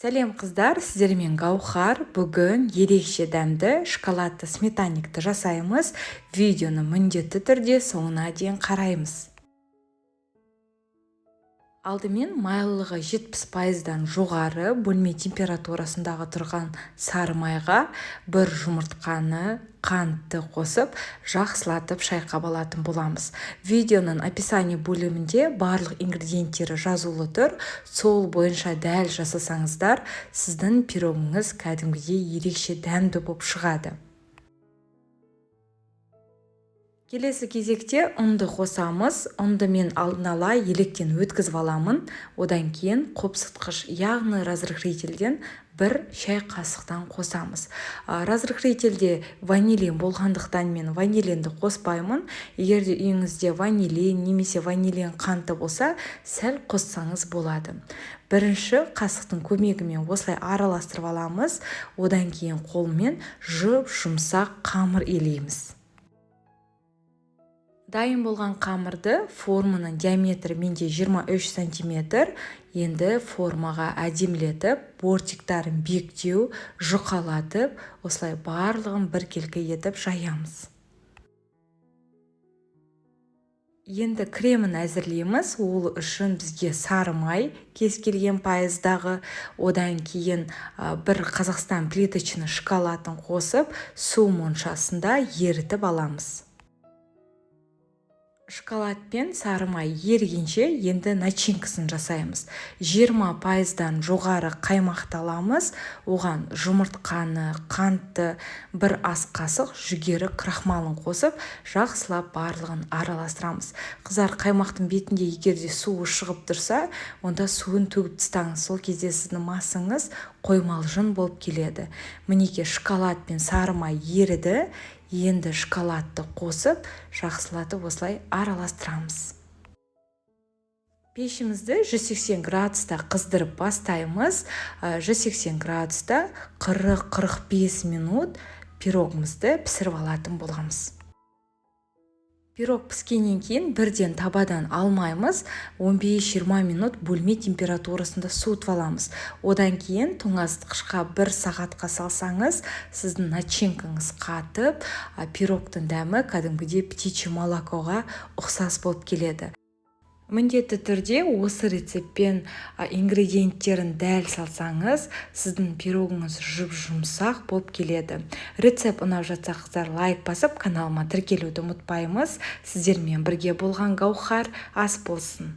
Сәлем қыздар, сіздермен Гаухар. Бүгін ерекше дәмді шоколадты сметанникті жасаймыз. Видеоны міндетті түрде соңына дейін қараймыз. Алдымен майлылығы 70%-дан жоғары бөлме температурасындағы тұрған сары майға бір жұмыртқаны, қантты қосып, жақсылатып шайқап алатын боламыз. Видеоның описание бөлімінде барлық ингредиенттері жазулы тұр. Сол бойынша дәл жасасаңыздар, сіздің пирогыңыз кәдімгідей ерекше дәмді болып шығады. Келесі кезекте ұнды қосамыз. Ұнды мен алдын ала електен өткізіп аламын. Одан кейін қопсытқыш, яғни разрыхлительден бір шай қасықтан қосамыз. Разрыхлительде ванилин болғандықтан мен ванилинді қоспаймын. Егерде үйіңізде ванилин немесе ванилин қанты болса, сәл қоссаңыз болады. Бірінші қасықтың көмегімен осылай араластырып аламыз. Одан кейін қолмен жұмсақ қамыр илейміз. Дайын болған қамырды форманың диаметрі менде 23 см. Енді формаға әдемілетіп, бортиктарын биіктеу, жұқалатып, осылай барлығын біркелкі етіп жаямыз. Енді кремін әзірлейміз. Ол үшін бізге сары май, кез келген пайыздағы, одан кейін бір Қазақстан плиточный шоколадын қосып, су моншасында ерітіп аламыз. Шоколад пен сары май ерігенше енді начинкасын жасаймыз. 20%-дан жоғары қаймақты аламыз. Оған жұмыртқаны, қантты, бір ас қасық жүгері крахмалын қосып, жақсылап барлығын араластырамыз. Қыздар, қаймақтың бетінде егерде суы шығып тұрса, онда суын төгіп тастаңыз. Сол кезде сіздің масаңыз қоймалжың болып келеді. Мінеке шоколад пен сары май еріді. Енді шоколадты қосып, жақсылатып осылай араластырамыз. Пешімізді 180 градуста қыздырып бастаймыз. 180 градуста 40-45 минут пирогымызды пісіріп алатын боламыз. Пирог піскеннен кейін бірден табадан алмаймыз. 15-20 минут бөлме температурасында суытып аламыз. Одан кейін тоңазытқышқа 1 сағатқа салсаңыз, сіздің начинкаңыз қатып, пирогтың дәмі кәдімгідей птичье молокоға ұқсас болып келеді. Міндетті түрде осы рецептпен ингредиенттерін дәл салсаңыз, сіздің пирогыңыз жұмсақ болып келеді. Рецепт ұнап жатса, қыздар, лайк басып, каналыма тіркелуді ұмытпаймыз. Сіздермен бірге болған Гаухар ас болсын.